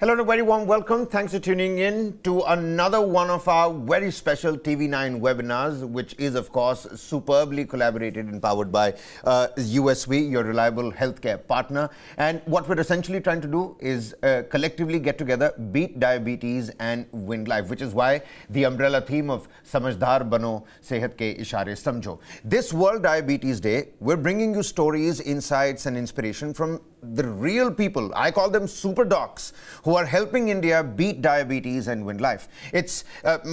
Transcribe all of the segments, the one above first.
Hello and a very warm welcome. Thanks for tuning in to another one of our very special TV9 webinars, which is, of course, superbly collaborated and powered by USV, your reliable healthcare partner. And what we're essentially trying to do is collectively get together, beat diabetes and win life, which is why the umbrella theme of Samajhdaar, Bano, 𝗗𝗶𝘀𝗀𝗺𝗃 Samjho. This World Diabetes Day, we're bringing you stories, insights and inspiration from the real people. I call them super docs who are helping India beat diabetes and win life. It's,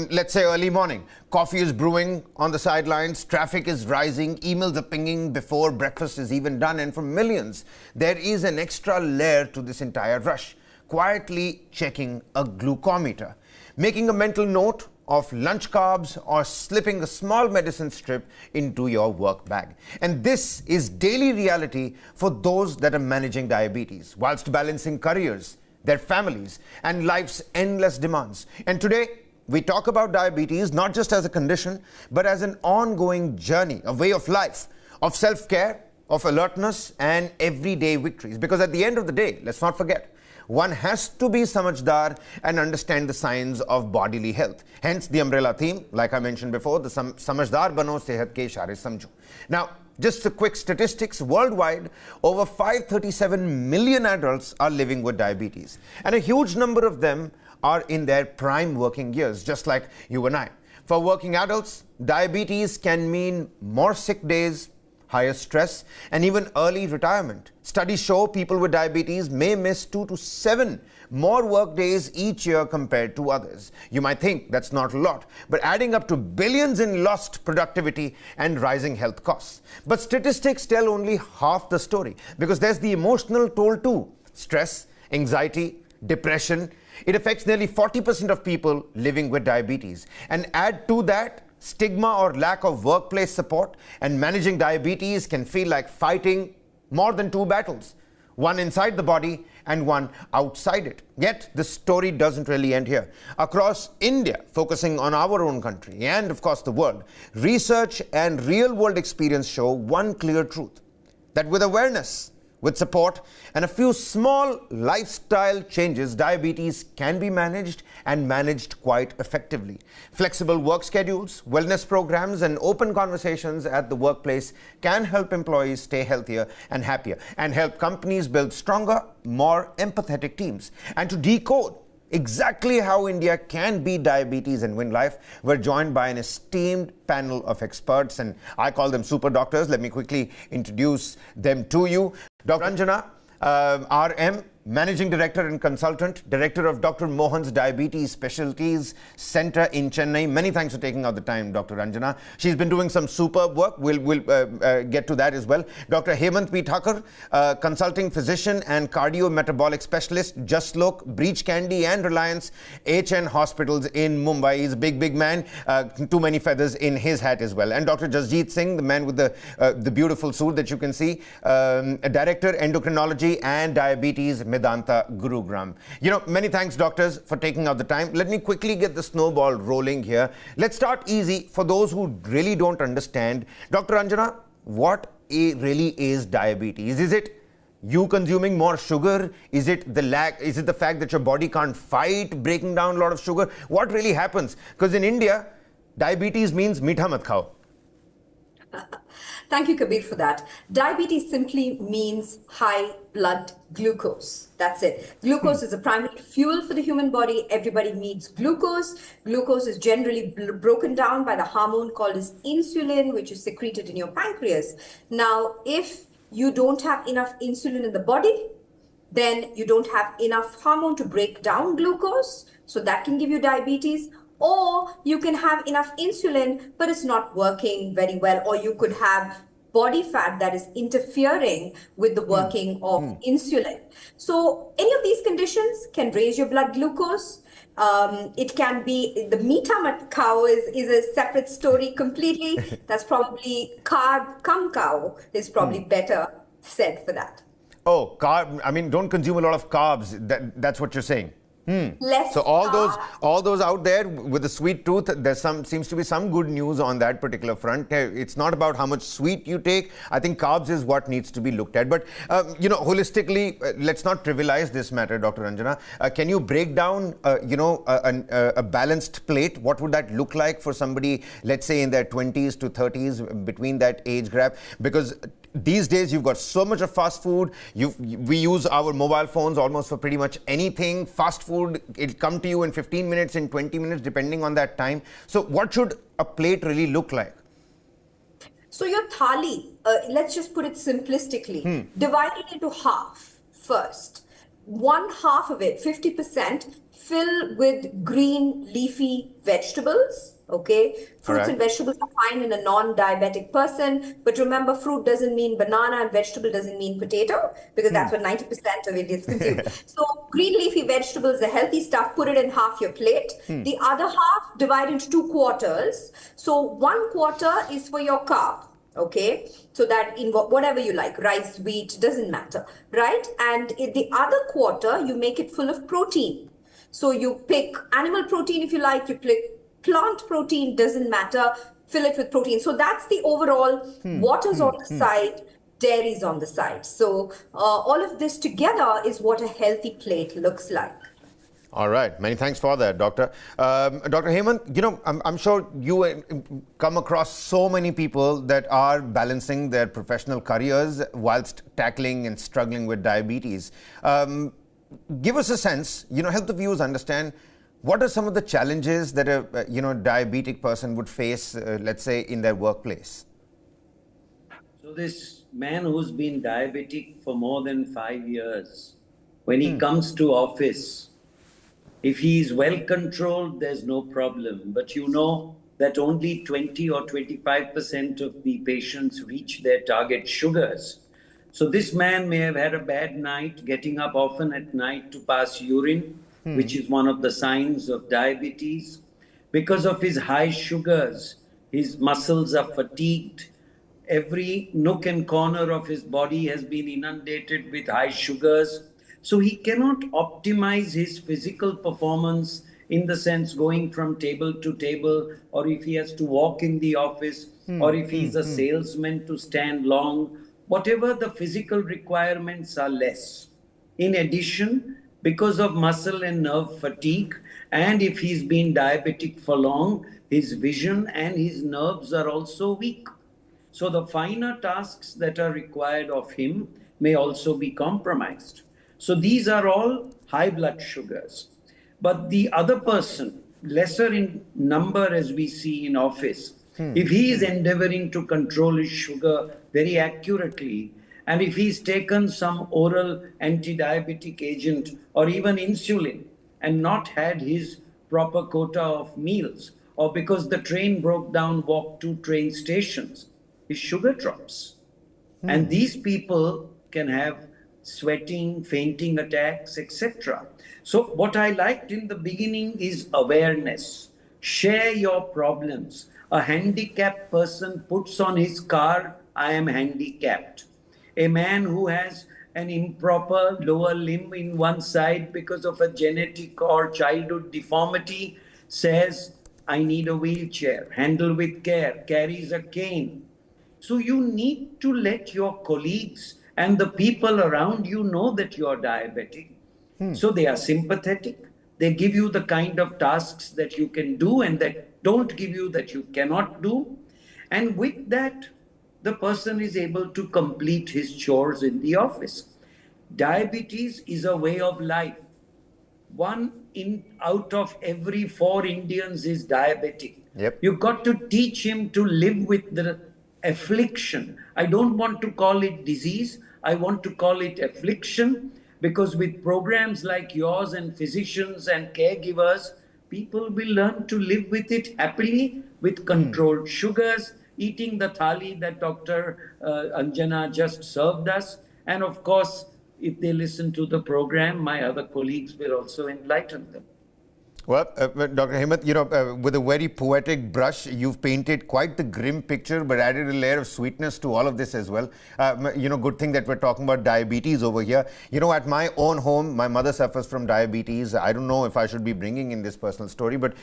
let's say, early morning. Coffee is brewing on the sidelines, traffic is rising, emails are pinging before breakfast is even done. And for millions, there is an extra layer to this entire rush. Quietly checking a glucometer, making a mental note of lunch carbs or slipping a small medicine strip into your work bag. And this is daily reality for those that are managing diabetes whilst balancing careers, their families and life's endless demands. And today we talk about diabetes not just as a condition but as an ongoing journey, a way of life, of self-care, of alertness and everyday victories. Because at the end of the day, let's not forget, one has to be Samajhdaar and understand the signs of bodily health. Hence the umbrella theme, like I mentioned before, the Samajhdaar Bano 𝗗𝗶𝘀𝗃 Samjho. Now, just a quick statistics, worldwide, over 537 million adults are living with diabetes. And a huge number of them are in their prime working years, just like you and I. For working adults, diabetes can mean more sick days, higher stress, and even early retirement. Studies show people with diabetes may miss 2 to 7 more work days each year compared to others. You might think that's not a lot, but adding up to billions in lost productivity and rising health costs. But statistics tell only half the story, because there's the emotional toll too. Stress, anxiety, depression. It affects nearly 40% of people living with diabetes. And add to that stigma or lack of workplace support, and managing diabetes can feel like fighting more than 2 battles, one inside the body and one outside it. Yet the story doesn't really end here. Across India, focusing on our own country and of course the world, research and real-world experience show one clear truth, that with awareness, with support and a few small lifestyle changes, diabetes can be managed and managed quite effectively. Flexible work schedules, wellness programs and open conversations at the workplace can help employees stay healthier and happier and help companies build stronger, more empathetic teams. And to decode exactly how India can beat diabetes and win life, we're joined by an esteemed panel of experts, and I call them super doctors. Let me quickly introduce them to you. Dr. Anjana, RM, Managing Director and Consultant, Director of Dr. Mohan's Diabetes Specialties Center in Chennai. Many thanks for taking out the time, Dr. Anjana. She's been doing some superb work. We'll get to that as well. Dr. Hemant Thacker, Consulting Physician and Cardiometabolic Specialist, Jasjeet, Breach Candy and Reliance HN Hospitals in Mumbai. He's a big man. Too many feathers in his hat as well. And Dr. Jasjeet Singh, the man with the beautiful suit that you can see, Director, Endocrinology and Diabetes, Medanta Gurugram. You know, many thanks, doctors, for taking out the time. Let me quickly get the snowball rolling here. Let's start easy for those who really don't understand. Dr. Anjana, what really is diabetes? Is it you consuming more sugar? Is it the lack? Is it the fact that your body can't fight breaking down a lot of sugar? What really happens? Because in India, diabetes means meetha mat khao. Thank you, Kabir, for that. Diabetes simply means high blood glucose. That's it. Glucose is a primary fuel for the human body. Everybody needs glucose. Glucose is generally broken down by the hormone called as insulin, which is secreted in your pancreas. Now, if you don't have enough insulin in the body, then you don't have enough hormone to break down glucose. So that can give you diabetes. Or you can have enough insulin, but it's not working very well. Or you could have body fat that is interfering with the working of insulin. So any of these conditions can raise your blood glucose. It can be, the meetha mat khao is a separate story completely. That's probably carb cum cow is probably better said for that. Oh, carb, I mean, don't consume a lot of carbs. That's what you're saying. Less So all those out there with a sweet tooth, seems to be some good news on that particular front. It's not about how much sweet you take. I think carbs is what needs to be looked at. But holistically, let's not trivialize this matter, Dr. Anjana. Can you break down, a balanced plate? What would that look like for somebody, let's say in their 20s to 30s, between that age gap? Because these days you've got so much of fast food. We use our mobile phones almost for pretty much anything. Fast food, it'll come to you in 15 minutes, in 20 minutes, depending on that time. So what should a plate really look like? So your thali, let's just put it simplistically, divide it into half first. One half of it, 50%, fill with green leafy vegetables. Okay, fruits and vegetables are fine in a non-diabetic person, but remember, fruit doesn't mean banana and vegetable doesn't mean potato, because that's what 90% of it is consumed. So green leafy vegetables, the healthy stuff, put it in half your plate. The other half divide into 2 quarters. So 1 quarter is for your carb. Okay, so that in whatever you like, rice, wheat, doesn't matter, right? And in the other quarter, you make it full of protein. So you pick animal protein if you like, you pick plant protein, doesn't matter, fill it with protein. So that's the overall, water's on the side, dairy's on the side. So all of this together is what a healthy plate looks like. All right. Many thanks for that, Doctor. Dr. Hemant, I'm sure you come across so many people that are balancing their professional careers whilst tackling and struggling with diabetes. Give us a sense, help the viewers understand, what are some of the challenges that a diabetic person would face, let's say, in their workplace? So this man who's been diabetic for more than 5 years, when he comes to office, if he is well controlled, there's no problem. But you know that only 20 or 25% of the patients reach their target sugars. So this man may have had a bad night, getting up often at night to pass urine, which is one of the signs of diabetes. Because of his high sugars, his muscles are fatigued. Every nook and corner of his body has been inundated with high sugars. So he cannot optimize his physical performance in the sense going from table to table, or if he has to walk in the office, or if he's a salesman to stand long, whatever the physical requirements are less. In addition, because of muscle and nerve fatigue, and if he's been diabetic for long, his vision and his nerves are also weak. So the finer tasks that are required of him may also be compromised. So these are all high blood sugars. But the other person, lesser in number as we see in office, if he is endeavoring to control his sugar very accurately, and if he's taken some oral anti-diabetic agent or even insulin and not had his proper quota of meals, or because the train broke down, walked 2 train stations, his sugar drops. And these people can have sweating, fainting attacks, etc. So what I liked in the beginning is awareness. Share your problems. A handicapped person puts on his car, I am handicapped. A man who has an improper lower limb in one side because of a genetic or childhood deformity says, I need a wheelchair, handle with care, carries a cane. So you need to let your colleagues and the people around you know that you are diabetic. So they are sympathetic. They give you the kind of tasks that you can do and that don't give you that you cannot do. And with that, the person is able to complete his chores in the office. Diabetes is a way of life. 1 out of every 4 Indians is diabetic. You've got to teach him to live with the affliction. I don't want to call it disease. I want to call it affliction, because with programs like yours and physicians and caregivers, people will learn to live with it happily, with controlled sugars, eating the thali that Dr. Anjana just served us. And of course, if they listen to the program, my other colleagues will also enlighten them. Well, Dr. Hemant, with a very poetic brush, you've painted quite the grim picture, but added a layer of sweetness to all of this as well. Good thing that we're talking about diabetes over here. At my own home, my mother suffers from diabetes. I don't know if I should be bringing in this personal story, but,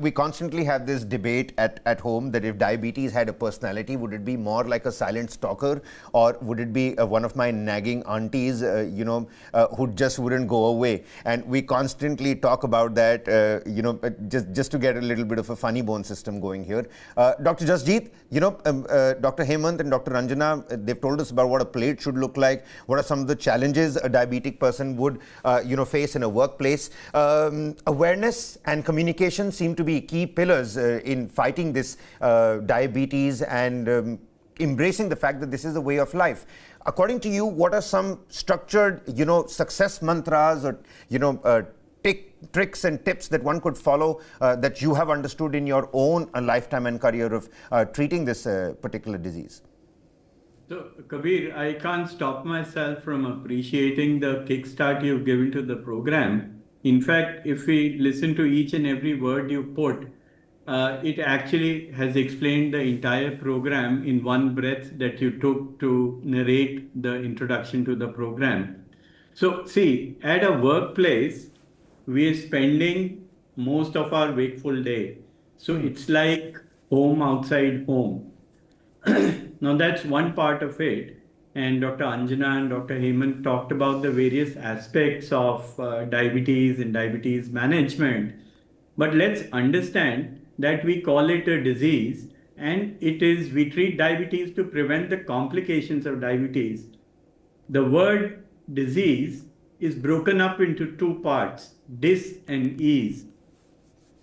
we constantly have this debate at home that if diabetes had a personality, would it be more like a silent stalker, or would it be one of my nagging aunties, who just wouldn't go away? And we constantly talk about that. Just to get a little bit of a funny bone system going here. Dr. Jasjeet, Dr. Hemant and Dr. Anjana, they've told us about what a plate should look like, what are some of the challenges a diabetic person would, face in a workplace. Awareness and communication seem to be key pillars in fighting this diabetes and embracing the fact that this is a way of life. According to you, what are some structured, success mantras or, tricks and tips that one could follow that you have understood in your own lifetime and career of treating this particular disease? So, Kabir, I can't stop myself from appreciating the kickstart you've given to the program. In fact, if we listen to each and every word you put, it actually has explained the entire program in one breath that you took to narrate the introduction to the program. So, see, at a workplace, we are spending most of our wakeful day. So it's like home outside home. Now that's one part of it. And Dr. Anjana and Dr. Hemant talked about the various aspects of diabetes and diabetes management. But let's understand that we call it a disease, and we treat diabetes to prevent the complications of diabetes. The word disease is broken up into two parts, dis and ease.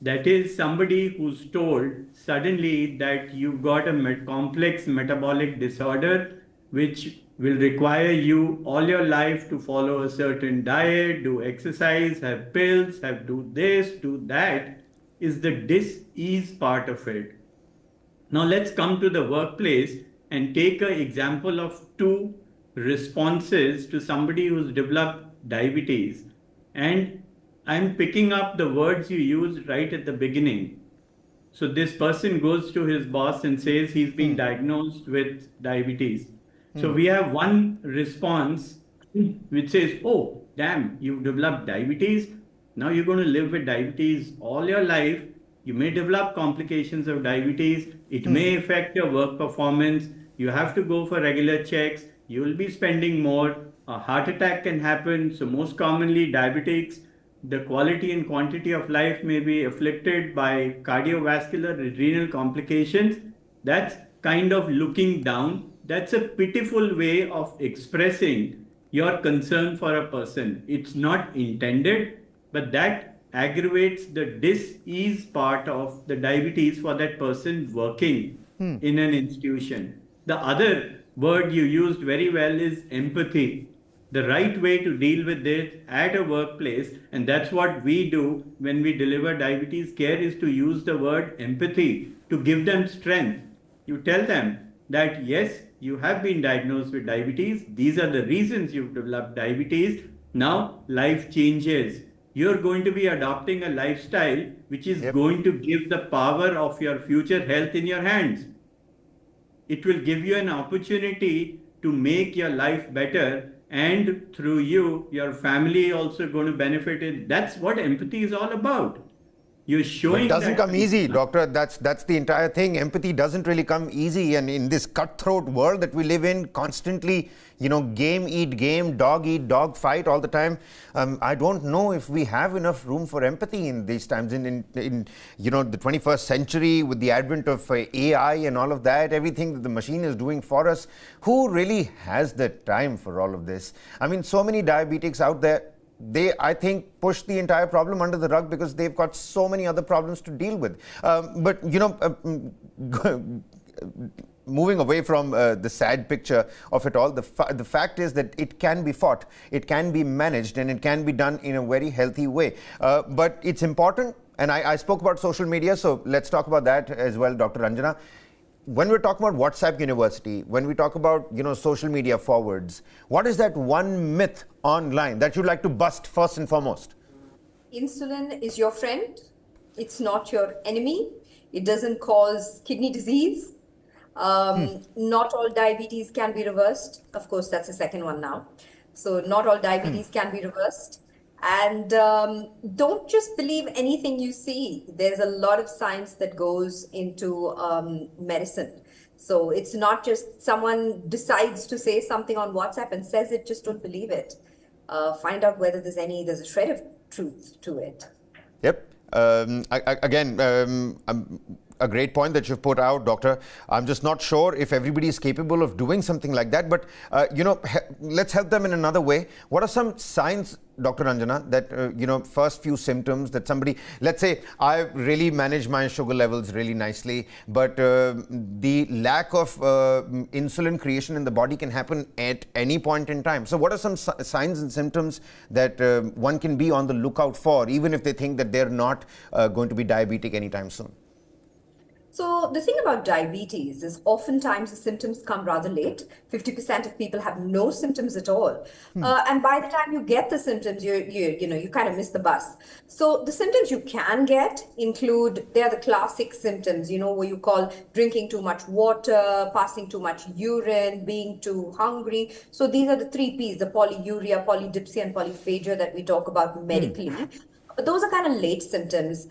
That is somebody who's told suddenly that you've got a complex metabolic disorder which will require you all your life to follow a certain diet, do exercise, have pills, do this, do that, is the dis-ease part of it. Now let's come to the workplace and take an example of two responses to somebody who's developed diabetes. And I'm picking up the words you used right at the beginning. So this person goes to his boss and says he's been diagnosed with diabetes. So we have one response which says, oh, damn, you've developed diabetes. Now you're going to live with diabetes all your life. You may develop complications of diabetes. It may affect your work performance. You have to go for regular checks. You will be spending more. A heart attack can happen. So most commonly diabetics, the quality and quantity of life may be afflicted by cardiovascular renal complications. That's kind of looking down. That's a pitiful way of expressing your concern for a person. It's not intended, but that aggravates the dis-ease part of the diabetes for that person working in an institution. The other word you used very well is empathy. The right way to deal with it at a workplace, and that's what we do when we deliver diabetes care, is to use the word empathy to give them strength. You tell them that yes, you have been diagnosed with diabetes. These are the reasons you've developed diabetes. Now life changes. You're going to be adopting a lifestyle which is going to give the power of your future health in your hands. It will give you an opportunity to make your life better, and through you, your family also going to benefit it. That's what empathy is all about. You're showing. But it doesn't come easy, doctor. That's the entire thing. Empathy doesn't really come easy, and in this cutthroat world that we live in, constantly, game eat game, dog fight all the time. I don't know if we have enough room for empathy in these times. In the 21st century, with the advent of AI and all of that, everything that the machine is doing for us, who really has the time for all of this? I mean, so many diabetics out there. They, I think, push the entire problem under the rug because they've got so many other problems to deal with. But moving away from the sad picture of it all, the fact is that it can be fought, it can be managed, and it can be done in a very healthy way. But it's important, and I spoke about social media, so let's talk about that as well, Dr. Anjana. When we're talking about WhatsApp University, when we talk about social media forwards, what is that one myth online that you'd like to bust first and foremost? Insulin is your friend. It's not your enemy. It doesn't cause kidney disease. Not all diabetes can be reversed. Of course, that's the second one now. So not all diabetes can be reversed. And don't just believe anything you see. There's a lot of science that goes into medicine. So it's not just someone decides to say something on WhatsApp and says it, just don't believe it. Find out whether there's a shred of truth to it. Yep. A great point that you've put out, Doctor. I'm just not sure if everybody is capable of doing something like that, but let's help them in another way. What are some signs, Dr. Anjana, that first few symptoms that somebody, let's say I really manage my sugar levels really nicely, but the lack of insulin creation in the body can happen at any point in time. So what are some signs and symptoms that one can be on the lookout for, even if they think that they're not going to be diabetic anytime soon? So the thing about diabetes is oftentimes the symptoms come rather late. 50% of people have no symptoms at all. And by the time you get the symptoms, you kind of miss the bus. So the symptoms you can get include, they are the classic symptoms, where you call drinking too much water, passing too much urine, being too hungry. So these are the 3 Ps, the polyuria, polydipsia, and polyphagia that we talk about medically. But those are kind of late symptoms.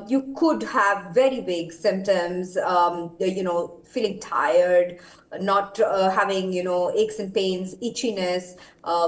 You could have very vague symptoms, feeling tired, not having, aches and pains, itchiness,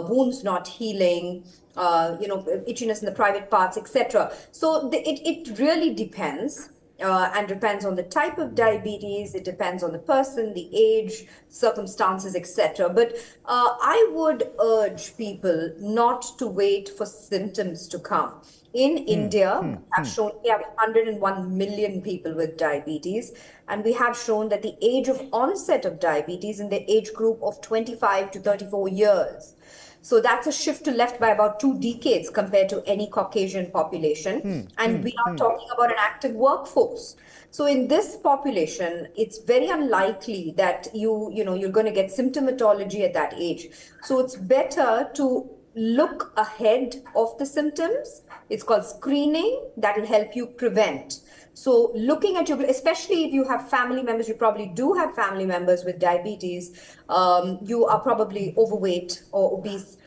wounds not healing, itchiness in the private parts, etc. So it really depends. And depends on the type of diabetes, it depends on the person, the age, circumstances, etc. But I would urge people not to wait for symptoms to come. In India, we have 101 million people with diabetes, and we have shown that the age of onset of diabetes in the age group of 25 to 34 years. So that's a shift to left by about 2 decades compared to any Caucasian population. And we are talking about an active workforce. So in this population, it's very unlikely that you're going to get symptomatology at that age. So it's better to look ahead of the symptoms. It's called screening. That will help you prevent. So looking at especially if you have family members, you probably do have family members with diabetes, you are probably overweight or obese,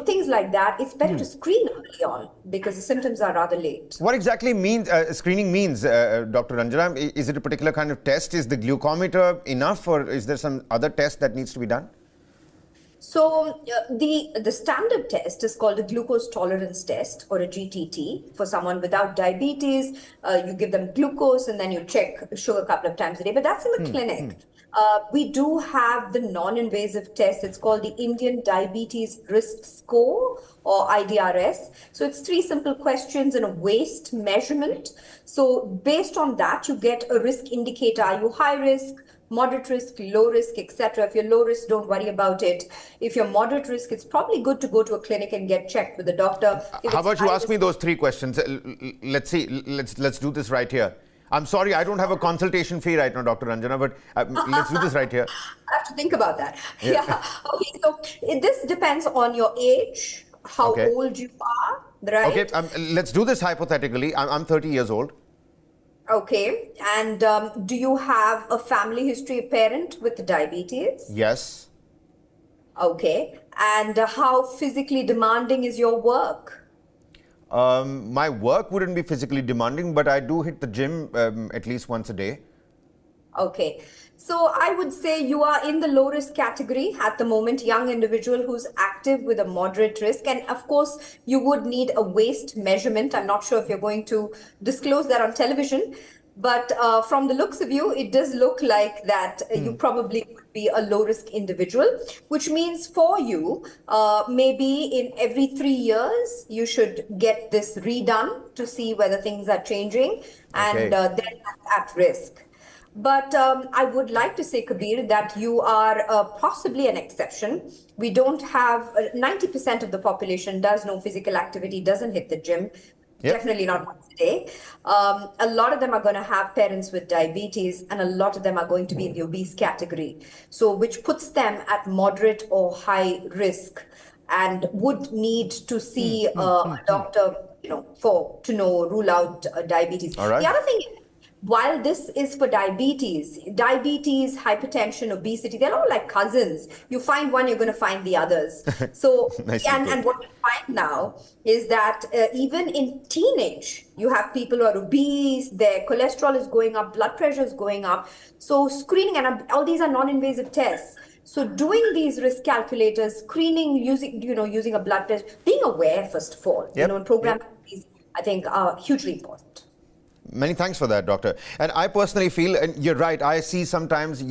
things like that. It's better to screen early on because the symptoms are rather late. What exactly screening means, Dr. Anjana? Is it a particular kind of test? Is the glucometer enough, or is there some other test that needs to be done? So the standard test is called a glucose tolerance test, or a GTT. For someone without diabetes, you give them glucose and then you check sugar a couple of times a day, but that's in the clinic. We do have the non-invasive test. It's called the Indian Diabetes Risk Score, or IDRS. So it's 3 simple questions and a waist measurement. So based on that, you get a risk indicator. Are you high risk, moderate risk, low risk, etc. If you're low risk, don't worry about it. If you're moderate risk, it's probably good to go to a clinic and get checked with a doctor. How about you ask me those 3 questions? Let's see. Let's do this right here. I'm sorry, I don't have a consultation fee right now, Dr. Anjana, but let's do this right here. I have to think about that. Yeah. Okay. So this depends on your age, how old you are, right? Okay. Let's do this hypothetically. I'm 30 years old. Okay. And do you have a family history, a parent with diabetes? Yes. Okay. And how physically demanding is your work? My work wouldn't be physically demanding, but I do hit the gym at least once a day. Okay. So I would say you are in the low risk category at the moment, young individual who's active with a moderate risk. And of course, you would need a waist measurement. I'm not sure if you're going to disclose that on television, but from the looks of you, it does look like that you probably would be a low risk individual, which means for you, maybe in every 3 years, you should get this redone to see whether things are changing and then at risk. But I would like to say, Kabir, that you are possibly an exception. We don't have 90% of the population does no physical activity, doesn't hit the gym. Definitely not once a day. A lot of them are going to have parents with diabetes, and a lot of them are going to be in the obese category. So which puts them at moderate or high risk and would need to see a doctor to rule out diabetes. All right. The other thing, while this is for diabetes, hypertension, obesity, they're all like cousins. You find one, you're going to find the others. So, and what we find now is that even in teenage, you have people who are obese, their cholesterol is going up, blood pressure is going up. So screening, and all these are non-invasive tests. So doing these risk calculators, screening, using a blood test, being aware, first of all, and program these, I think, are hugely important. Many thanks for that, Doctor. And I personally feel, and you're right, I see sometimes,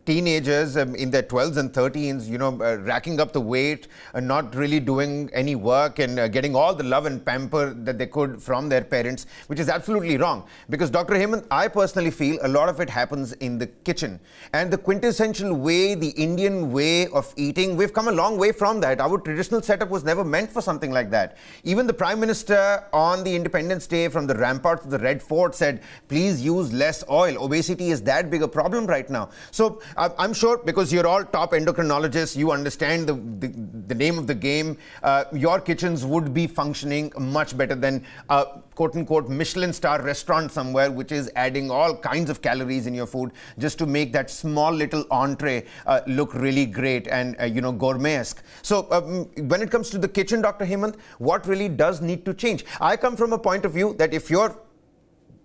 teenagers in their 12s and 13s, racking up the weight and not really doing any work and getting all the love and pamper that they could from their parents, which is absolutely wrong. Because Dr. Hemant, I personally feel a lot of it happens in the kitchen. And the quintessential way, the Indian way of eating, we've come a long way from that. Our traditional setup was never meant for something like that. Even the Prime Minister on the Independence Day from the ramparts of the Red Fort said, please use less oil. Obesity is that big a problem right now. So I'm sure, because you're all top endocrinologists, you understand the name of the game. Your kitchens would be functioning much better than quote-unquote Michelin star restaurant somewhere, which is adding all kinds of calories in your food just to make that small little entree look really great and gourmet-esque. So when it comes to the kitchen, Dr. Hemant, what really does need to change? I come from a point of view that if you're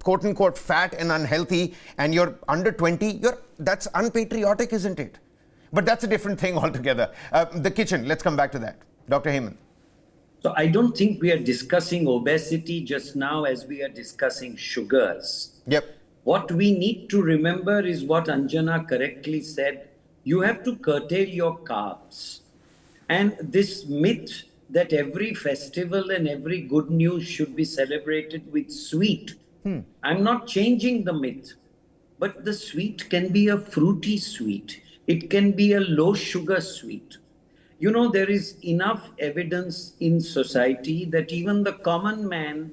quote-unquote fat and unhealthy and you're under 20, that's unpatriotic, isn't it? But that's a different thing altogether. The kitchen, let's come back to that. Dr. Hemant. So I don't think we are discussing obesity just now as we are discussing sugars. Yep. What we need to remember is what Anjana correctly said. You have to curtail your carbs. And this myth that every festival and every good news should be celebrated with sweet. I'm not changing the myth, but the sweet can be a fruity sweet. It can be a low sugar sweet. There is enough evidence in society that even the common man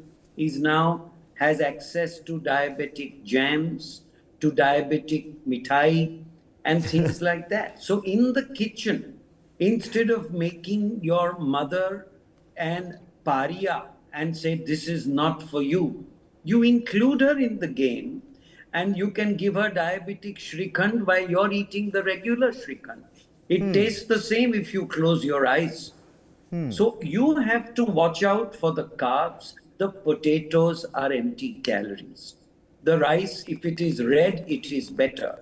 has access to diabetic jams, to diabetic mithai and things like that. So in the kitchen, instead of making your mother and paria and say, this is not for you, you include her in the game and you can give her diabetic Shrikhand while you're eating the regular Shrikhand. It tastes the same if you close your eyes. So you have to watch out for the carbs. The potatoes are empty calories. The rice, if it is red, it is better.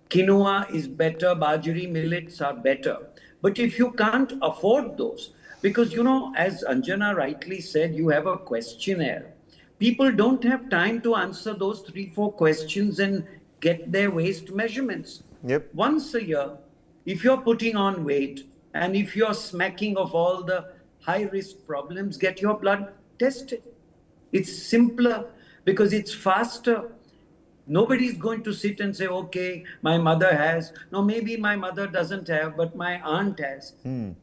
Quinoa is better. Bajri millets are better. But if you can't afford those, because, as Anjana rightly said, you have a questionnaire. People don't have time to answer those 3-4 questions and get their waist measurements. Yep. Once a year, if you're putting on weight and if you're smacking of all the high-risk problems, get your blood tested. It's simpler because it's faster. Nobody's going to sit and say, okay, my mother has. No, maybe my mother doesn't have, but my aunt has.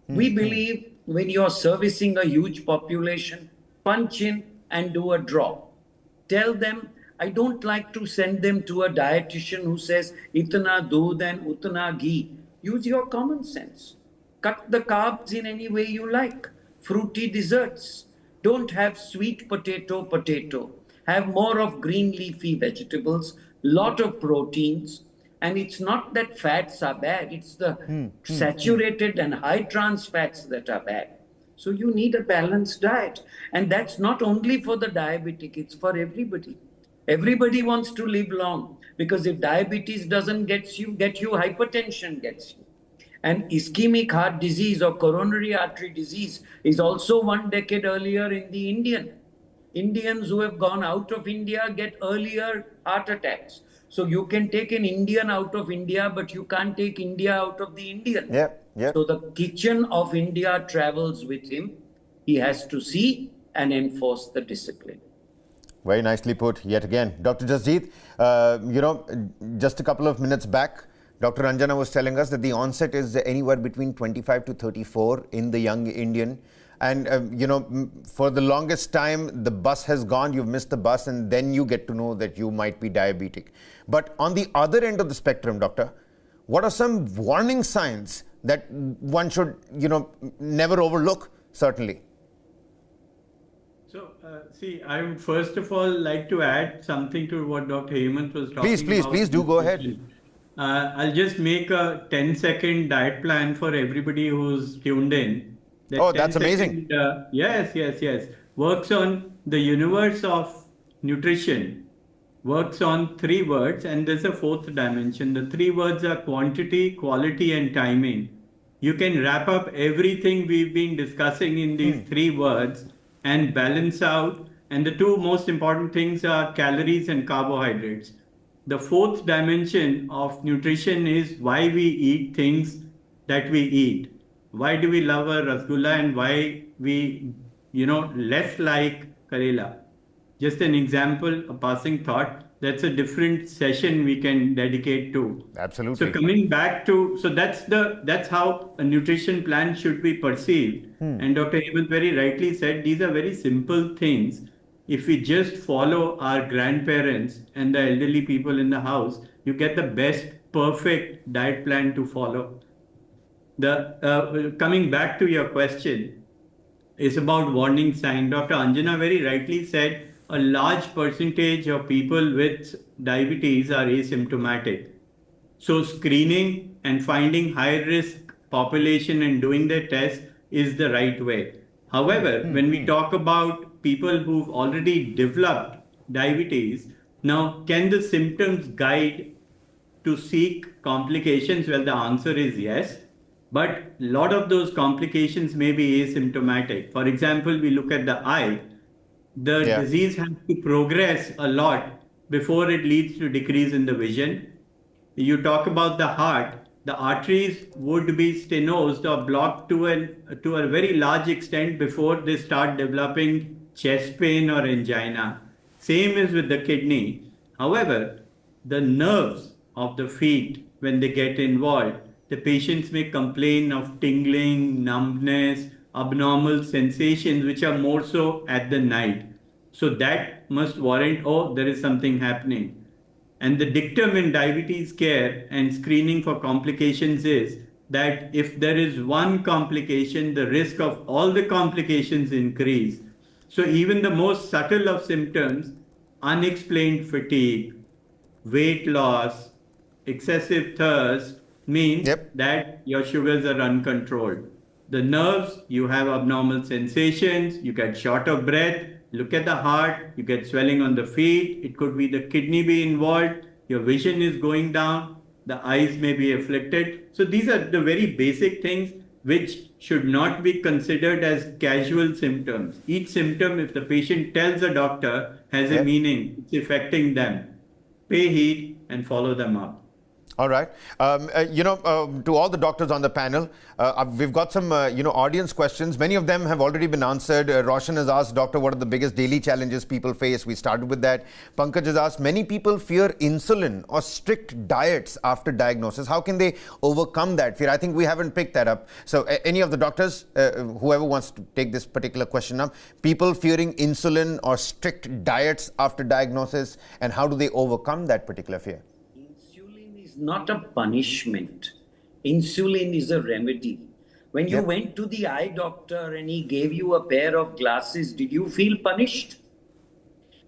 We believe when you're servicing a huge population, punch in and do a draw. Tell them, I don't like to send them to a dietitian who says, itna doodh and utna ghee. Use your common sense. Cut the carbs in any way you like. Fruity desserts. Don't have sweet potato. Have more of green leafy vegetables, lot of proteins. And it's not that fats are bad. It's the saturated and high trans fats that are bad. So you need a balanced diet. And that's not only for the diabetic, it's for everybody. Everybody wants to live long because if diabetes doesn't get you, hypertension gets you. And ischemic heart disease or coronary artery disease is also 1 decade earlier in the Indian. Indians who have gone out of India get earlier heart attacks. So you can take an Indian out of India, but you can't take India out of the Indian. Yeah. So the kitchen of India travels with him. He has to see and enforce the discipline. Very nicely put yet again. Dr. Jasjeet, just a couple of minutes back, Dr. Anjana was telling us that the onset is anywhere between 25 to 34 in the young Indian. And, for the longest time, the bus has gone, you've missed the bus, and then you get to know that you might be diabetic. But on the other end of the spectrum, doctor, what are some warning signs that one should, never overlook, certainly? So, see, I would first of all like to add something to what Dr. Hemant was talking about. Please do go ahead. I'll just make a 10-second diet plan for everybody who's tuned in. That Oh, that's amazing. Yes. Works on the universe of nutrition, works on 3 words, and there's a 4th dimension. The 3 words are quantity, quality, and timing. You can wrap up everything we've been discussing in these 3 words and balance out. And the 2 most important things are calories and carbohydrates. The 4th dimension of nutrition is why we eat things that we eat. Why do we love a rasgulla and why we, less like Karela? Just an example, a passing thought. That's a different session we can dedicate to. Absolutely. So coming back to, so that's how a nutrition plan should be perceived. And Dr. Hemant very rightly said, these are very simple things. If we just follow our grandparents and the elderly people in the house, you get the best, perfect diet plan to follow. Coming back to your question, is about warning sign. Dr. Anjana very rightly said, a large percentage of people with diabetes are asymptomatic. So screening and finding high risk population and doing the test is the right way. However, when we talk about people who've already developed diabetes, now can the symptoms guide to seek complications? Well, the answer is yes. But a lot of those complications may be asymptomatic. For example, we look at the eye. The disease has to progress a lot before it leads to decrease in the vision. You talk about the heart, the arteries would be stenosed or blocked to a very large extent before they start developing chest pain or angina. Same is with the kidney. However, the nerves of the feet, when they get involved, the patients may complain of tingling, numbness, abnormal sensations, which are more so at the night. So that must warrant, oh, there is something happening. And the dictum in diabetes care and screening for complications is that if there is one complication, the risk of all the complications increase. So even the most subtle of symptoms, unexplained fatigue, weight loss, excessive thirst, means that your sugars are uncontrolled. The nerves, you have abnormal sensations, you get short of breath. Look at the heart, you get swelling on the feet. It could be the kidney be involved. Your vision is going down. The eyes may be afflicted. So these are the very basic things which should not be considered as casual symptoms. Each symptom, if the patient tells a doctor, has a meaning. It's affecting them. Pay heed and follow them up. All right. To all the doctors on the panel, we've got some, audience questions. Many of them have already been answered. Roshan has asked, Doctor, what are the biggest daily challenges people face? We started with that. Pankaj has asked, many people fear insulin or strict diets after diagnosis. How can they overcome that fear? I think we haven't picked that up. So any of the doctors, whoever wants to take this particular question up, people fearing insulin or strict diets after diagnosis, and how do they overcome that particular fear? Not a punishment. Insulin is a remedy. When you went to the eye doctor and he gave you a pair of glasses, did you feel punished?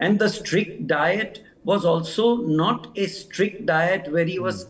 And the strict diet was also not a strict diet where he was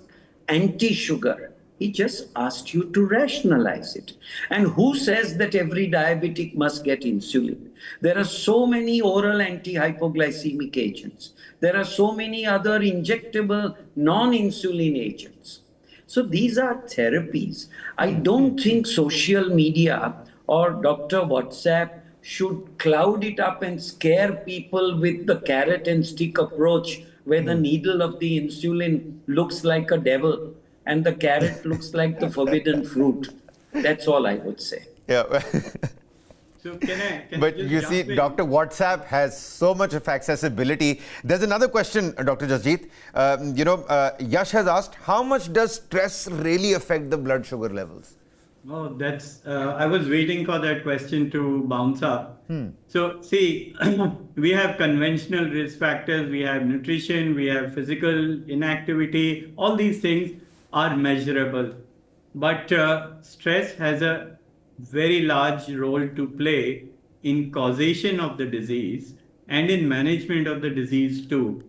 anti-sugar. He just asked you to rationalize it. And who says that every diabetic must get insulin? There are so many oral anti-hypoglycemic agents. There are so many other injectable non-insulin agents. So these are therapies. I don't think social media or Dr. WhatsApp should cloud it up and scare people with the carrot and stick approach where the needle of the insulin looks like a devil and the carrot looks like the forbidden fruit. That's all I would say. Yeah. So can but you see, Dr. WhatsApp has so much of accessibility. There's another question, Dr. Jasjeet. Yash has asked, how much does stress really affect the blood sugar levels? Oh, that's, I was waiting for that question to bounce up. So see, we have conventional risk factors, we have nutrition, we have physical inactivity, all these things are measurable. But stress has a very large role to play in causation of the disease and in management of the disease too.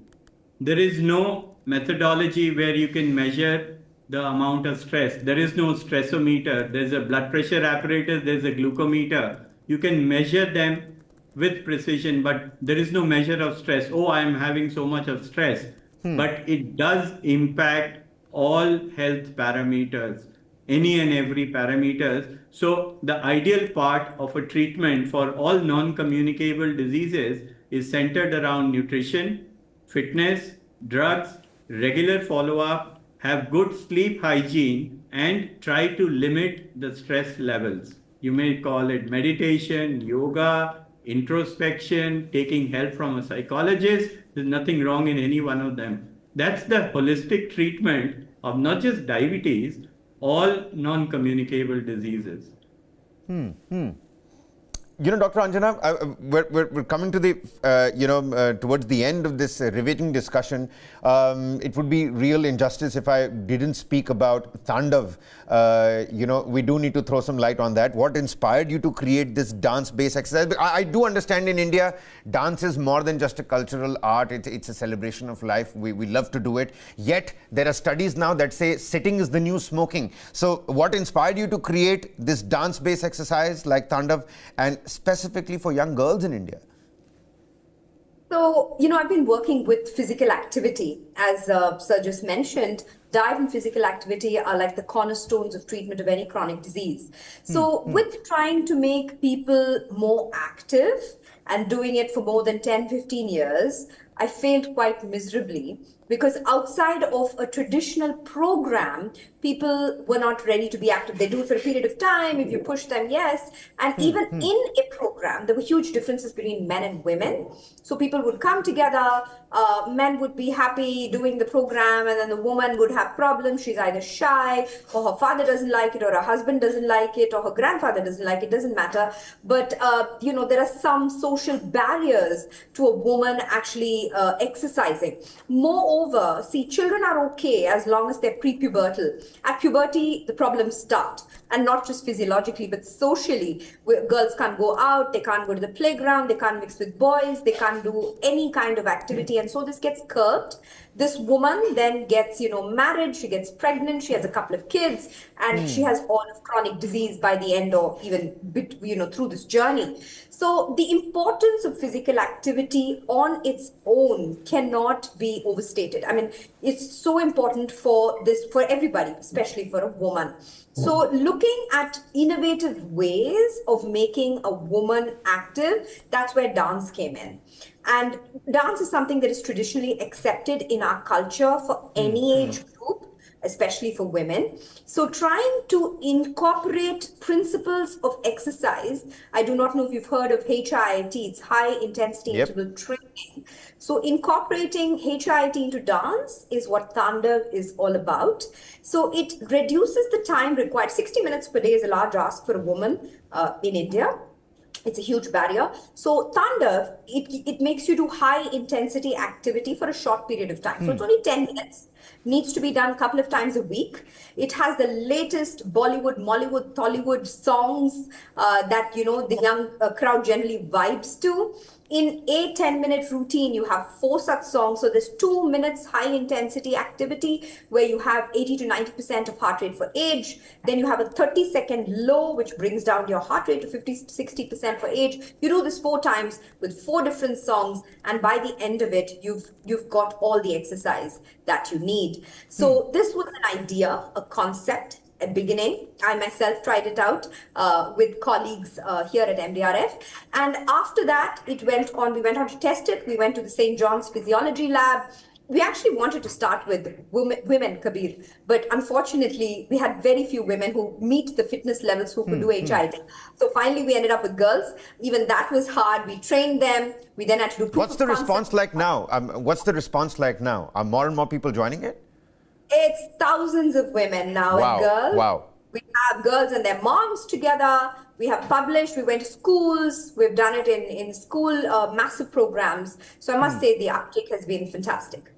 There is no methodology where you can measure the amount of stress. There is no stressometer. There's a blood pressure apparatus. There's a glucometer. You can measure them with precision, but there is no measure of stress. Oh, I'm having so much of stress. But it does impact all health parameters, any and every parameters. So the ideal part of a treatment for all non-communicable diseases is centered around nutrition, fitness, drugs, regular follow-up, have good sleep hygiene, and try to limit the stress levels. You may call it meditation, yoga, introspection, taking help from a psychologist. There's nothing wrong in any one of them. That's the holistic treatment of not just diabetes, all non-communicable diseases. You know, Dr. Anjana, we're coming to the, towards the end of this riveting discussion. It would be real injustice if I didn't speak about Tandav. We do need to throw some light on that. What inspired you to create this dance-based exercise? I do understand in India, dance is more than just a cultural art. It's a celebration of life. We love to do it. Yet, there are studies now that say sitting is the new smoking. So, what inspired you to create this dance-based exercise like Tandav, and specifically for young girls in India? So, I've been working with physical activity. As Sir just mentioned, diet and physical activity are like the cornerstones of treatment of any chronic disease. So with trying to make people more active and doing it for more than 10, 15 years, I failed quite miserably, because outside of a traditional program, people were not ready to be active. They do it for a period of time. If you push them, yes. And even in a program, there were huge differences between men and women. So people would come together, men would be happy doing the program, and then the woman would have problems. She's either shy, or her father doesn't like it, or her husband doesn't like it, or her grandfather doesn't like it, doesn't matter. But, there are some social barriers to a woman actually exercising. Moreover, see, children are okay as long as they're prepubertal. At puberty, the problems start, and not just physiologically, but socially. Girls can't go out, they can't go to the playground, they can't mix with boys, they can't do any kind of activity, and so this gets curbed. This woman then gets, married, she gets pregnant, she has a couple of kids, and she has all of chronic disease by the end, or even, through this journey. So the importance of physical activity on its own cannot be overstated. I mean, it's so important for everybody, especially for a woman. So looking at innovative ways of making a woman active, that's where dance came in. And dance is something that is traditionally accepted in our culture for any age group, especially for women. So trying to incorporate principles of exercise, I do not know if you've heard of HIIT, it's high intensity interval training. So incorporating HIIT into dance is what Tandav is all about. So it reduces the time required. 60 minutes per day is a large ask for a woman in India. It's a huge barrier. So Tandav, it makes you do high intensity activity for a short period of time. So it's only 10 minutes. Needs to be done a couple of times a week. It has the latest Bollywood, Mollywood, Tollywood songs that, the young crowd generally vibes to. In a 10-minute routine, you have 4 such songs. So there's 2 minutes high intensity activity where you have 80 to 90% of heart rate for age. Then you have a 30-second low, which brings down your heart rate to 50 to 60% for age. You do this 4 times with 4 different songs. And by the end of it, you've got all the exercise that you need. So this was an idea, a concept. At beginning, I myself tried it out with colleagues here at MDRF, and after that we went on to test it. We went to the St. John's Physiology Lab. We actually wanted to start with women, Kabir, but unfortunately we had very few women who meet the fitness levels who could do HIIT. So finally we ended up with girls. Even that was hard. We trained them. We then had to do What's the response like now? What's the response like now? Are more and more people joining it? It's thousands of women now and girls. Wow. We have girls and their moms together. We have published, we went to schools. We've done it in school, massive programs. So I must say the uptake has been fantastic.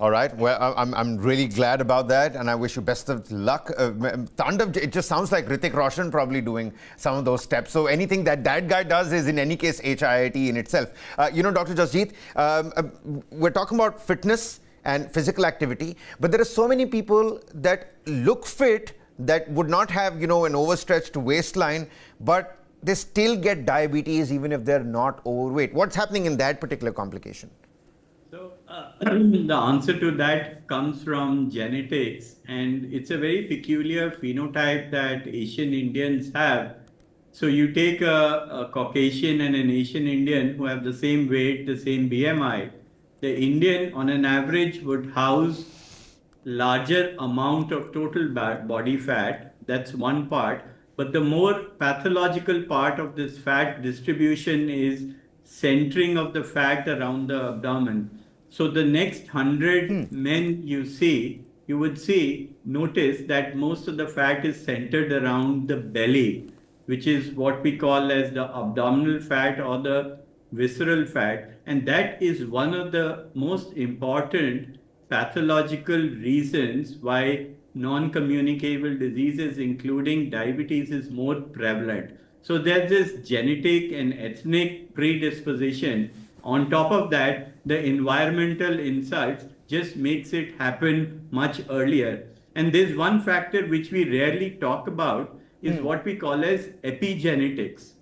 All right. Well, I'm really glad about that, and I wish you best of luck. Tandav, it just sounds like Hrithik Roshan probably doing some of those steps. So anything that guy does is in any case HIIT in itself. Dr. Jasjeet, we're talking about fitness and physical activity, but there are so many people that look fit that would not have, an overstretched waistline, but they still get diabetes even if they're not overweight. What's happening in that particular complication? So the answer to that comes from genetics, and it's a very peculiar phenotype that Asian Indians have. So you take a Caucasian and an Asian Indian who have the same weight, the same BMI. The Indian on an average would house larger amount of total body fat. That's one part. But the more pathological part of this fat distribution is centering of the fat around the abdomen. So the next 100 men you would notice that most of the fat is centered around the belly, which is what we call as the abdominal fat or the visceral fat. And that is one of the most important pathological reasons why non-communicable diseases, including diabetes, is more prevalent. So there's this genetic and ethnic predisposition. On top of that, the environmental insults just makes it happen much earlier. And there's one factor which we rarely talk about is what we call as epigenetics.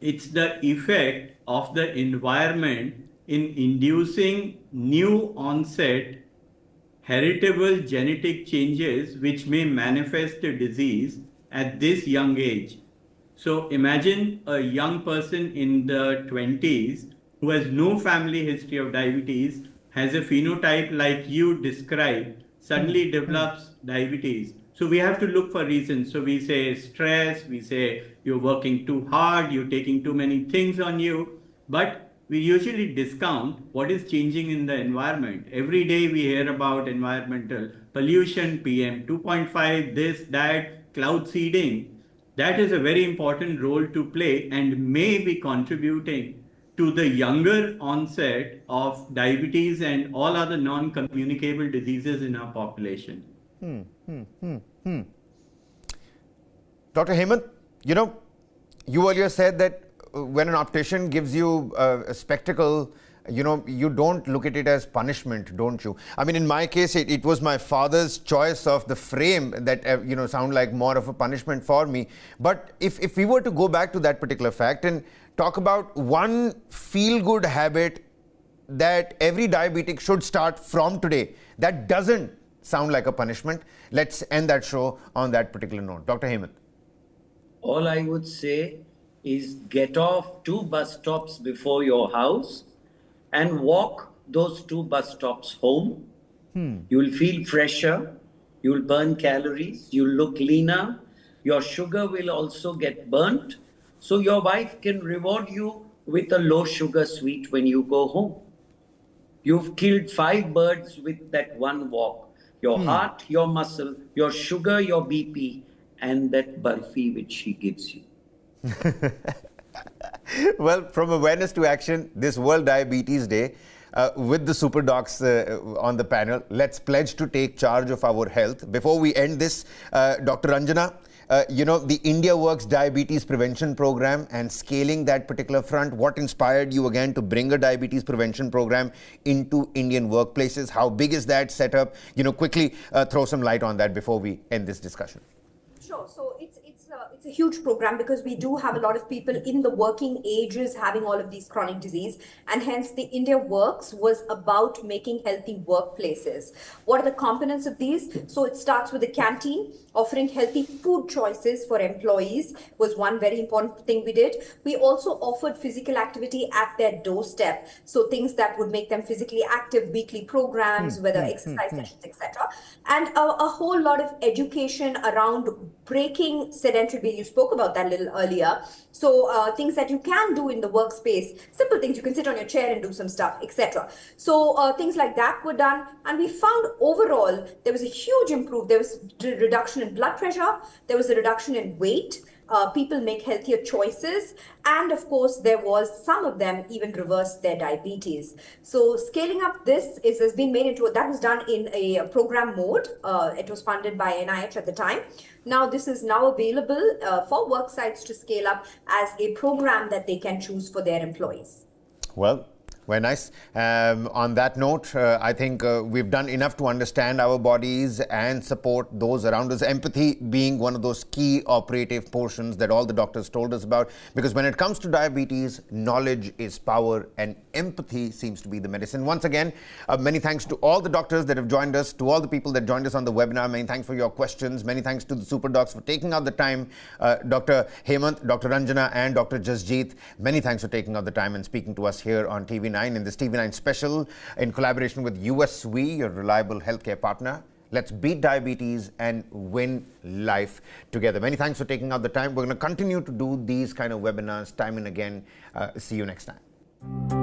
It's the effect of the environment in inducing new onset heritable genetic changes which may manifest a disease at this young age. So imagine a young person in the 20s who has no family history of diabetes, has a phenotype like you described, suddenly develops diabetes. So we have to look for reasons. So we say stress, we say you're working too hard, you're taking too many things on you, but we usually discount what is changing in the environment. Every day we hear about environmental pollution, PM 2.5, this, that, cloud seeding. That is a very important role to play and may be contributing to the younger onset of diabetes and all other non-communicable diseases in our population. Dr. Hemant, you earlier said that when an optician gives you a spectacle, you don't look at it as punishment, don't you? I mean, in my case, it was my father's choice of the frame that, sound like more of a punishment for me. But if we were to go back to that particular fact and talk about one feel-good habit that every diabetic should start from today, that doesn't sound like a punishment. Let's end that show on that particular note. Dr. Hemant. All I would say is get off 2 bus stops before your house and walk those 2 bus stops home. You'll feel fresher, you'll burn calories, you'll look leaner, your sugar will also get burnt. So your wife can reward you with a low sugar sweet when you go home. You've killed 5 birds with that one walk. Your heart, your muscle, your sugar, your BP, and that barfi which she gives you. Well, from awareness to action, this World Diabetes Day, with the super docs on the panel, let's pledge to take charge of our health. Before we end this, Dr. Anjana, the India Works Diabetes Prevention Program and scaling that particular front, what inspired you again to bring a diabetes prevention program into Indian workplaces? How big is that setup? Quickly throw some light on that before we end this discussion. Sure. So it's a huge program because we do have a lot of people in the working ages having all of these chronic disease, and hence the India Works was about making healthy workplaces. What are the components of these? So it starts with the canteen. Offering healthy food choices for employees was one very important thing we did. We also offered physical activity at their doorstep. So things that would make them physically active, weekly programs, whether exercise sessions, etc. And a whole lot of education around breaking sedentary behavior. You spoke about that a little earlier. So things that you can do in the workspace, simple things, you can sit on your chair and do some stuff, etc. So things like that were done. And we found overall, there was a huge improvement. There was reduction in blood pressure. There was a reduction in weight. people make healthier choices, and of course there was some of them even reversed their diabetes. So scaling up this has been made into that was done in a program mode. It was funded by NIH at the time. Now this is now available for work sites to scale up as a program that they can choose for their employees. Well, very nice. On that note, I think we've done enough to understand our bodies and support those around us. Empathy being one of those key operative portions that all the doctors told us about. Because when it comes to diabetes, knowledge is power and empathy seems to be the medicine. Once again, many thanks to all the doctors that have joined us, to all the people that joined us on the webinar. Many thanks for your questions. Many thanks to the super docs for taking out the time. Dr. Hemant, Dr. Anjana and Dr. Jasjeet, many thanks for taking out the time and speaking to us here on TV9 in this TV9 special in collaboration with USV, your reliable healthcare partner. Let's beat diabetes and win life together. Many thanks for taking out the time. We're going to continue to do these kind of webinars time and again. See you next time.